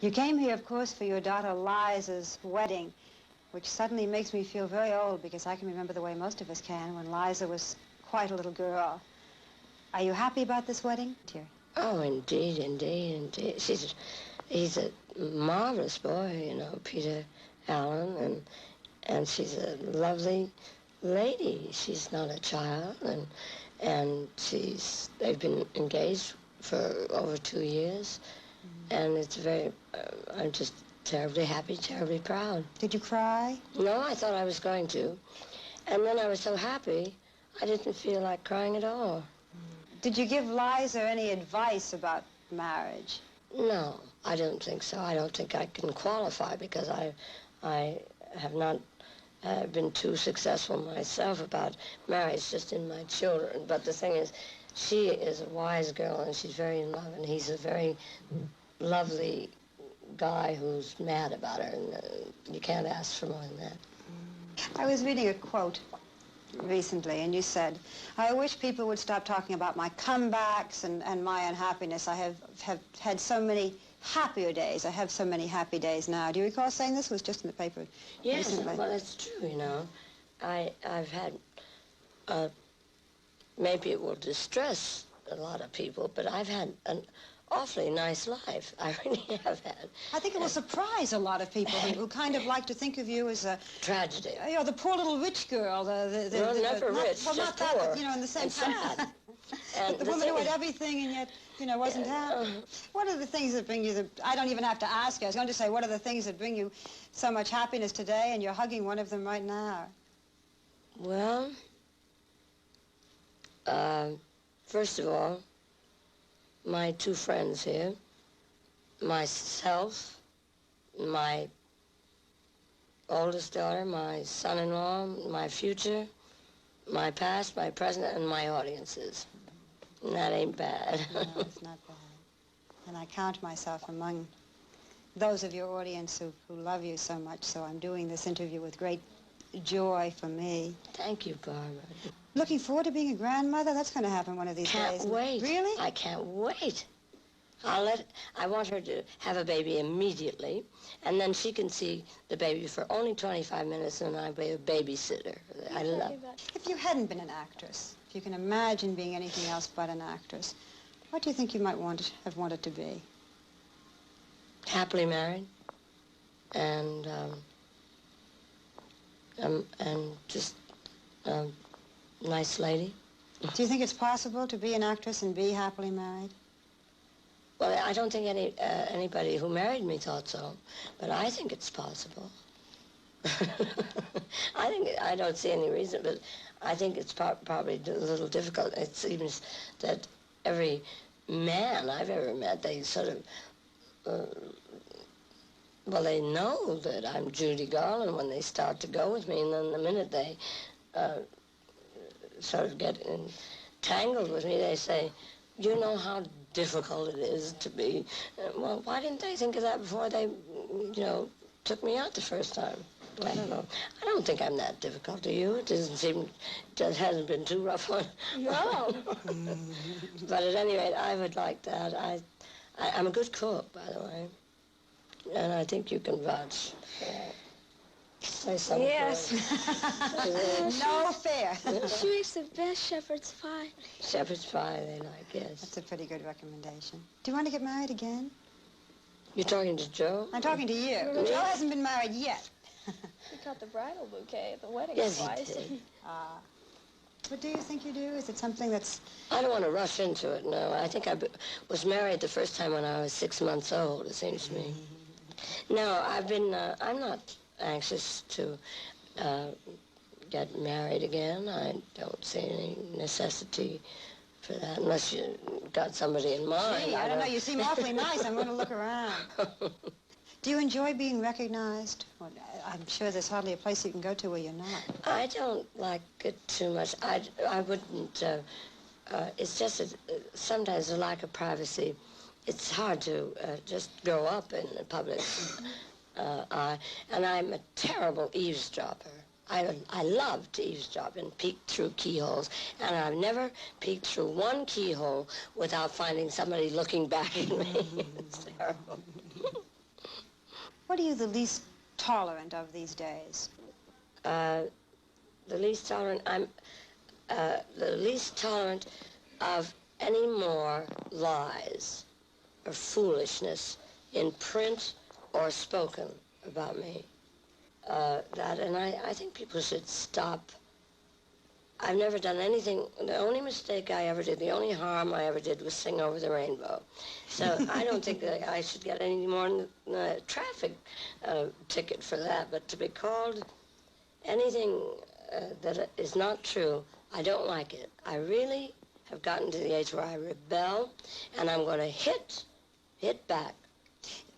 You came here, of course, for your daughter Liza's wedding, which suddenly makes me feel very old because I can remember the way most of us can when Liza was quite a little girl. Are you happy about this wedding, dear? Oh, indeed, indeed, indeed. He's a marvelous boy, you know, Peter Allen, and she's a lovely lady. She's not a child, and they've been engaged for over 2 years, and it's very, I'm just terribly happy, terribly proud. Did you cry? No, I thought I was going to, and then I was so happy, I didn't feel like crying at all. Did you give Liza any advice about marriage? No, I don't think so. I don't think I can qualify because I have not been too successful myself about marriage, just in my children. But the thing is, she is a wise girl and she's very in love, and he's a very lovely guy who's mad about her, and you can't ask for more than that. I was reading a quote recently, and you said, I wish people would stop talking about my comebacks and my unhappiness. I have had so many happier days. I have so many happy days now. Do you recall saying this? It was just in the paper recently. Well, that's true, you know. I've had, maybe it will distress a lot of people, but I've had an awfully nice life. I really have had. I think it will surprise a lot of people who kind of like to think of you as a... Tragedy. You know, the poor little rich girl. Never rich, well, just not poor. That, but, you know, in the same and sad. And the woman who had everything and yet, you know, wasn't happy. What are the things that bring you I don't even have to ask you. I was going to say, what are the things that bring you so much happiness today, and you're hugging one of them right now? Well, first of all, my two friends here, myself, my oldest daughter, my son-in-law, my future, my past, my present, and my audiences. And that ain't bad. No, it's not bad. And I count myself among those of your audience who love you so much, so I'm doing this interview with great joy for me. Thank you, Barbara. Looking forward to being a grandmother? That's going to happen one of these days. Can't wait. Really? I can't wait. I want her to have a baby immediately, and then she can see the baby for only 25 minutes, and I'll be a babysitter. I love it. If you hadn't been an actress, if you can imagine being anything else but an actress, what do you think you might have wanted to be? Happily married, and just a nice lady. Do you think it's possible to be an actress and be happily married? Well, I don't think anybody who married me thought so, but I think it's possible. I don't see any reason, but I think it's probably a little difficult. It seems that every man I've ever met, they sort of, well, they know that I'm Judy Garland when they start to go with me, and then the minute they sort of get entangled with me, they say, you know how difficult it is to be. Well, why didn't they think of that before they, you know, took me out the first time? I don't know. I don't think I'm that difficult to you. It doesn't seem, it hasn't been too rough on. No. But at any rate, I would like that. I'm a good cook, by the way, and I think you can vouch for that. Say something. Yes. No fair. She makes the best shepherd's pie. Shepherd's pie, they like, yes. That's a pretty good recommendation. Do you want to get married again? You're talking to Joe? I'm talking to you. Joe hasn't been married yet. He got the bridal bouquet at the wedding Yes, twice. he did. What do you think you do? Is it something that's... I don't want to rush into it, no. I think I was married the first time when I was 6 months old, it seems to me. No, I'm not anxious to get married again. I don't see any necessity for that, unless you got somebody in mind. Gee, I don't know. You seem awfully nice. I'm going to look around. Do you enjoy being recognized? Well, I'm sure there's hardly a place you can go to where you're not. I don't like it too much. I wouldn't, it's just sometimes a lack of privacy. It's hard to just grow up in the public eye, and I'm a terrible eavesdropper. I love to eavesdrop and peek through keyholes, and I've never peeked through one keyhole without finding somebody looking back at me. It's terrible. What are you the least tolerant of these days? The least tolerant, I'm the least tolerant of any more lies or foolishness in print or spoken about me. And I think people should stop. I've never done anything. The only mistake I ever did, the only harm I ever did was sing Over the Rainbow. So I don't think that I should get any more than a traffic ticket for that. But to be called anything that is not true, I don't like it. I really have gotten to the age where I rebel, and I'm going to hit back.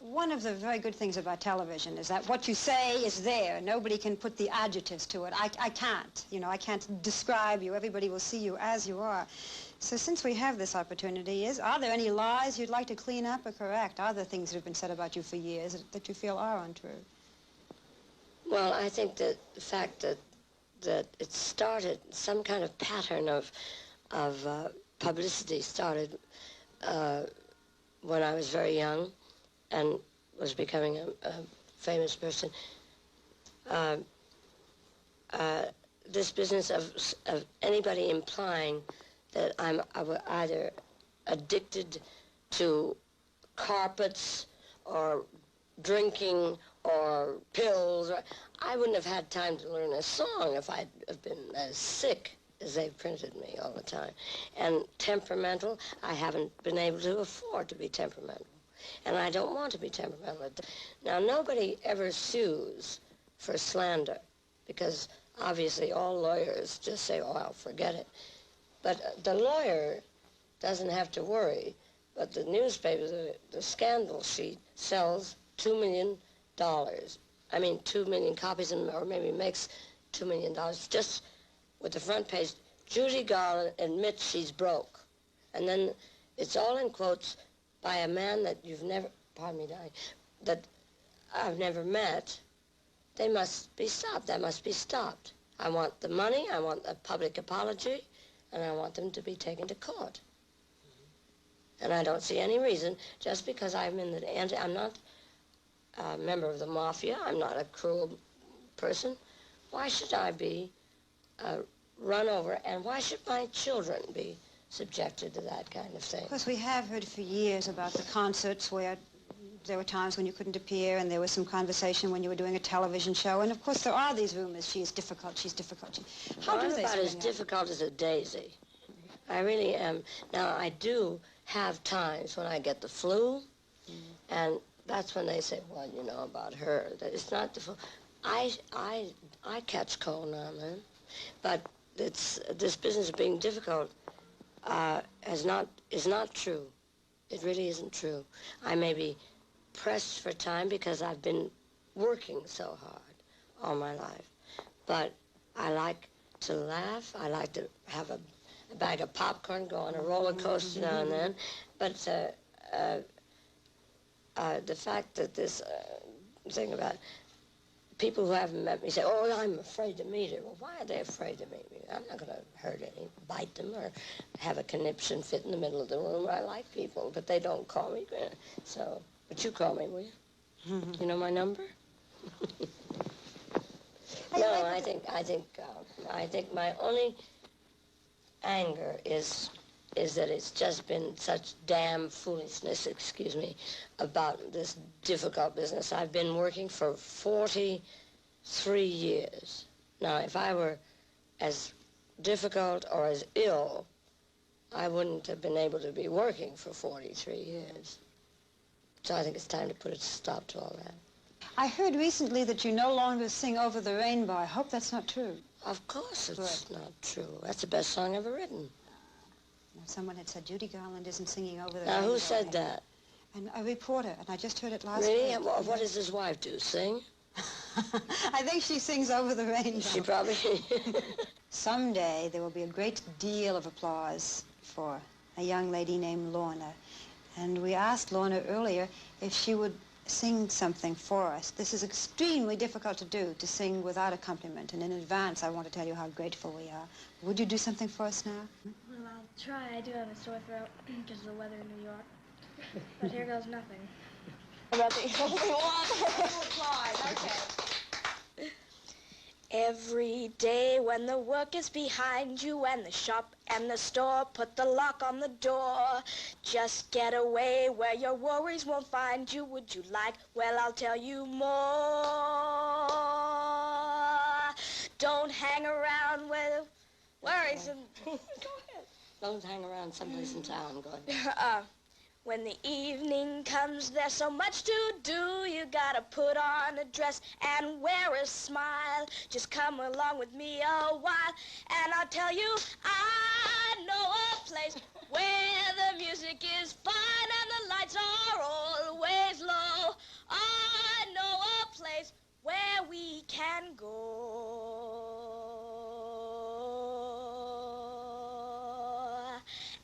One of the very good things about television is that what you say is there. Nobody can put the adjectives to it. I can't. You know, I can't describe you. Everybody will see you as you are. So since we have this opportunity, are there any lies you'd like to clean up or correct? Are there things that have been said about you for years that you feel are untrue? Well, I think that the fact that it started, some kind of pattern of publicity started when I was very young and was becoming a famous person. This business of anybody implying that I'm either addicted to carpets or drinking or pills. I wouldn't have had time to learn a song if I'd have been as sick as they've printed me all the time. And temperamental, I haven't been able to afford to be temperamental. And I don't want to be temperamental. Now, nobody ever sues for slander, because obviously all lawyers just say, oh, I'll forget it. But the lawyer doesn't have to worry. But the newspaper, the scandal sheet, sells $2 million. I mean, 2 million copies, or maybe makes $2 million just with the front page. Judy Garland admits she's broke. And then it's all in quotes by a man that you've never, pardon me, darling, that I've never met. They must be stopped. That must be stopped. I want the money, I want a public apology, and I want them to be taken to court. And I don't see any reason, just because I'm I'm not a member of the mafia, I'm not a cruel person, why should I be run over, and why should my children be subjected to that kind of thing? Of course, we have heard for years about the concerts where there were times when you couldn't appear, and there was some conversation when you were doing a television show, and of course there are these rumors, she's difficult, she's difficult. How do they I'm about as spring up? difficult as a daisy. I really am. Now, I do have times when I get the flu, and that's when they say, well, you know about her. That it's not the flu. I catch cold now and then, but this business of being difficult is not true. It really isn't true. I may be pressed for time because I've been working so hard all my life, but I like to laugh. I like to have a bag of popcorn, go on a roller coaster now and then. But the fact that this thing about people who haven't met me say, oh, I'm afraid to meet her. Well, why are they afraid to meet me? I'm not going to hurt any, bite them, or have a conniption fit in the middle of the room. I like people, but they don't call me. So, but you call me, will you? You know my number? No, I think my only anger is that it's just been such damn foolishness, excuse me, about this difficult business. I've been working for 43 years. Now, if I were as difficult or as ill, I wouldn't have been able to be working for 43 years. So I think it's time to put a stop to all that. I heard recently that you no longer sing Over the Rainbow. I hope that's not true. Of course it's not true. That's the best song ever written. Someone had said Judy Garland isn't singing Over the Now, Rainbow. who said that? And a reporter, and I just heard it last Really? week. What does his wife do, sing? I think she sings Over the Rainbow. She probably... Someday there will be a great deal of applause for a young lady named Lorna. And we asked Lorna earlier if she would sing something for us. This is extremely difficult to do, to sing without accompaniment. And in advance, I want to tell you how grateful we are. Would you do something for us now? Well, I'll try. I do have a sore throat because of the weather in New York. But here goes nothing. About the only one. Okay. Every day when the work is behind you and the shop and the store put the lock on the door, just get away where your worries won't find you. Would you like? Well, I'll tell you more. Don't hang around where the worries and... Go ahead. Don't hang around someplace in town. Go ahead. When the evening comes, there's so much to do. You gotta put on a dress and wear a smile. Just come along with me a while, and I'll tell you, I know a place where the music is fine and the lights are always low. I know a place where we can go.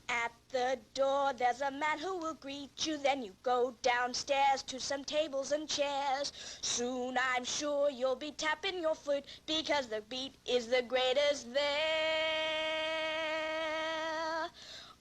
At the door, there's a man who will greet you. Then you go downstairs to some tables and chairs. Soon, I'm sure you'll be tapping your foot because the beat is the greatest there.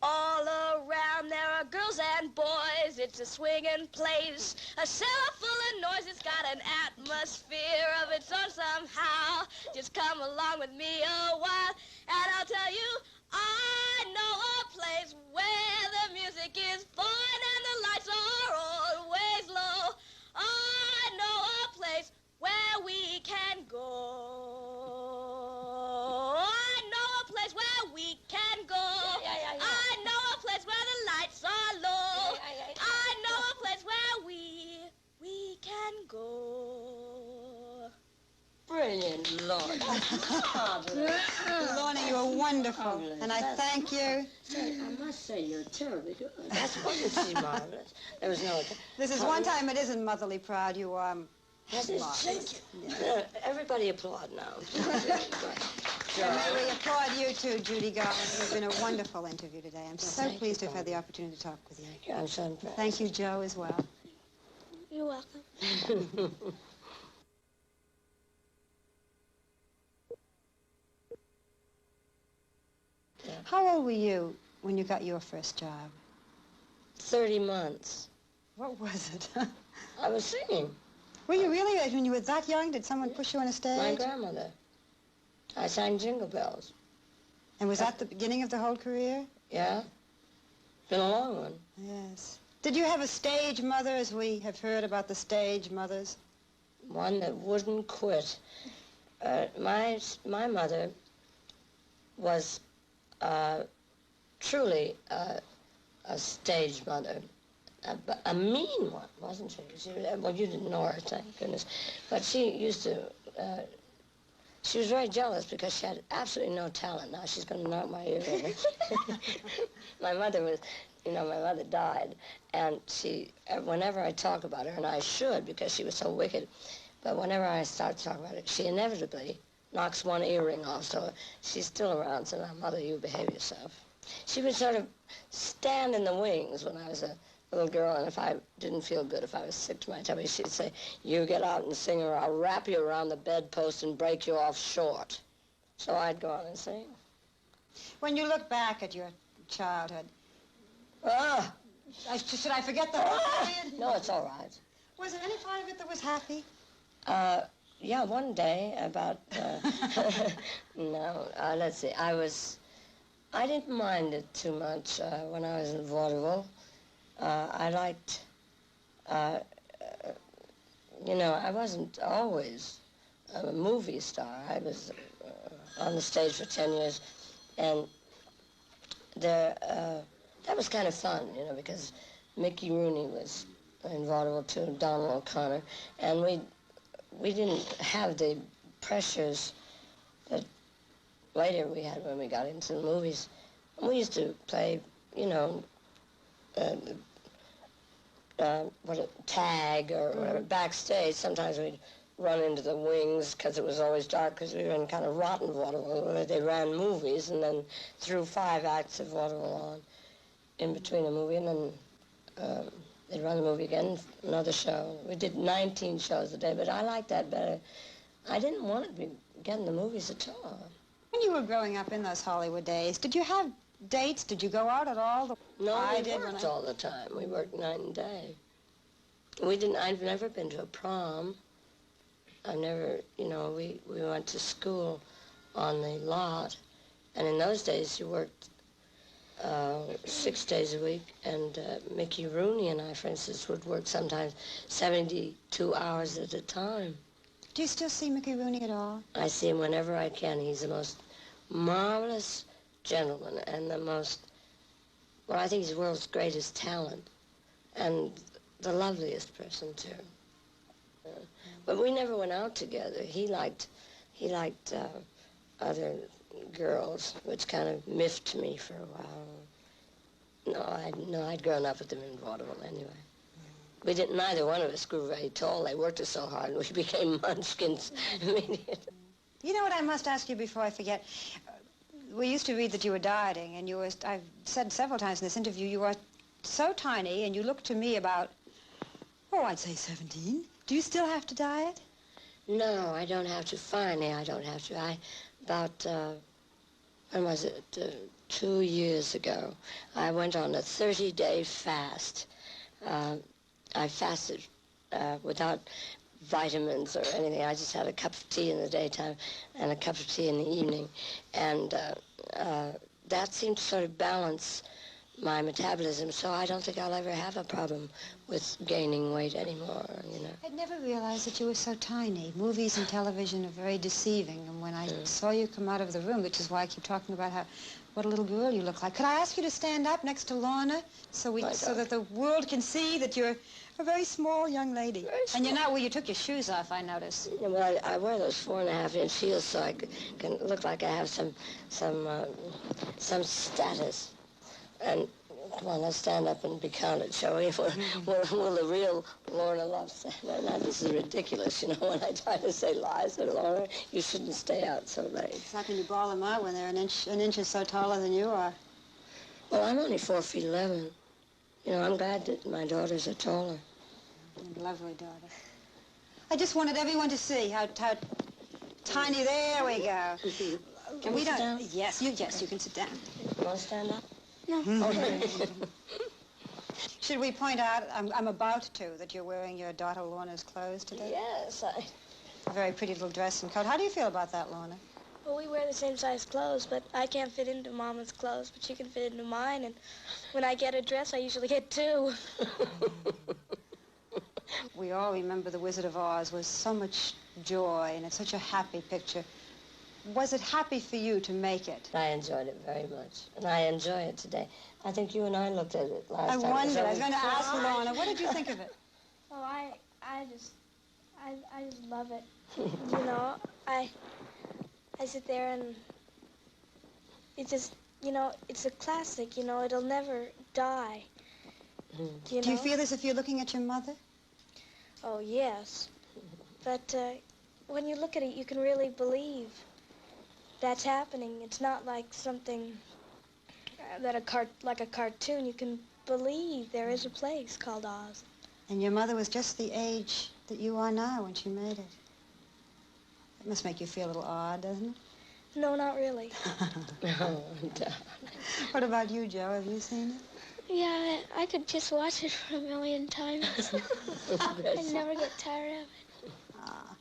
All around there are girls and boys. It's a swinging place, a cellar full of noise. It's got an atmosphere of its own somehow. Just come along with me a while, and I'll tell you, I know a place where the music is fine and the lights are always low. I know a place where we can go. I know a place where we can go. I know a place where the lights are low. I know a place where we can go. Brilliant, Lord. Lorna, you are wonderful, and I thank you. Say, I must say, you're terribly good. That's wonderfully marvelous. There was no... This is one time it isn't motherly proud. You are Thank you. Yeah. Everybody applaud now. And may we applaud you too, Judy Garland. It's been a wonderful interview today. I'm so pleased to have had the opportunity to talk with you. I'm so impressed. Thank you, Joe, as well. You're welcome. How old were you when you got your first job? 30 months. What was it? I was singing. Were you really, when you were that young, did someone push you on a stage? My grandmother. I sang Jingle Bells. And was that the beginning of the whole career? Yeah. Been a long one. Yes. Did you have a stage mother, as we have heard about the stage mothers? One that wouldn't quit. My mother was truly a stage mother. A mean one, wasn't she? Well, you didn't know her, thank goodness. But she used to... she was very jealous because she had absolutely no talent. Now she's going to knock my ear over. My mother was... You know, my mother died, and she... Whenever I talk about her, and I should because she was so wicked, but whenever I start to talk about it, she inevitably knocks one earring off, so she's still around, so now, Mother, you behave yourself. She would sort of stand in the wings when I was a little girl, and if I didn't feel good, if I was sick to my tummy, she'd say, you get out and sing or I'll wrap you around the bedpost and break you off short. So I'd go on and sing. When you look back at your childhood, should I forget the whole period? No, it's all right. Was there any part of it that was happy? Yeah, one day about, let's see, I didn't mind it too much when I was in vaudeville. I liked, I wasn't always a movie star. I was on the stage for 10 years, and that was kind of fun, because Mickey Rooney was in vaudeville too, Donald O'Connor, and we didn't have the pressures that later we had when we got into the movies. We used to play, tag or whatever, backstage. Sometimes we'd run into the wings because it was always dark because we were in kind of rotten vaudeville where they ran movies and then threw 5 acts of vaudeville on in between a movie, and then they'd run the movie again, another show. We did 19 shows a day, but I liked that better. I didn't want to be getting the movies at all. When you were growing up in those Hollywood days, did you have dates? Did you go out at all? No, we worked all the time. We worked night and day. I've never been to a prom. I've never, we went to school on the lot, and in those days you worked 6 days a week, and Mickey Rooney and I, for instance, would work sometimes 72 hours at a time. Do you still see Mickey Rooney at all? I see him whenever I can. He's the most marvelous gentleman and I think he's the world's greatest talent, and the loveliest person, too. But we never went out together. He liked other girls, which kind of miffed me for a while. No, I'd grown up with them in vaudeville anyway. Neither one of us grew very tall. They worked us so hard, and we became munchkins immediately. You know what I must ask you before I forget? We used to read that you were dieting, and I've said several times in this interview, you are so tiny, and you look to me about, I'd say 17. Do you still have to diet? No, I don't have to. Finally, I don't have to. When was it? 2 years ago, I went on a 30-day fast. I fasted without vitamins or anything. I just had a cup of tea in the daytime and a cup of tea in the evening. And that seemed to sort of balance my metabolism, so I don't think I'll ever have a problem with gaining weight anymore, I'd never realized that you were so tiny. Movies and television are very deceiving, and when I saw you come out of the room, which is why I keep talking about what a little girl you look like. Could I ask you to stand up next to Lorna so that the world can see that you're a very small young lady? Very small. And you're not where you took your shoes off, I notice. Yeah, well, I wear those 4.5-inch heels so I can look like I have some status. And come on, let's stand up and be counted, shall we? Will the real Lorna Luft say, now this is ridiculous, when I try to say lies, but Lorna, you shouldn't stay out so late. It's not when you bawl them out when they're an inch or so taller than you are. Well, I'm only 4'11". I'm glad that my daughters are taller. Lovely daughter. I just wanted everyone to see how tiny. There we go. Can we sit down? Yes, you can sit down. You want to stand up? No. Should we point out, I'm about to, that you're wearing your daughter Lorna's clothes today? Yes, A very pretty little dress and coat. How do you feel about that, Lorna? Well, we wear the same size clothes, but I can't fit into Mama's clothes, but she can fit into mine, and when I get a dress, I usually get 2. We all remember The Wizard of Oz with so much joy, and it's such a happy picture. Was it happy for you to make it? I enjoyed it very much, and I enjoy it today. I think you and I looked at it last time. I wondered. I was going to ask you, Lorna, what did you think of it? Oh, I just love it. I sit there and it's just, it's a classic, it'll never die. Do you feel as if you're looking at your mother? Oh, yes. But when you look at it, you can really believe that's happening. It's not like something like a cartoon. You can believe there is a place called Oz. And your mother was just the age that you are now when she made it. It must make you feel a little odd, doesn't it? No, not really. Oh, What about you, Joe? Have you seen it? Yeah, I could just watch it for a million times. I'd never get tired of it. Ah.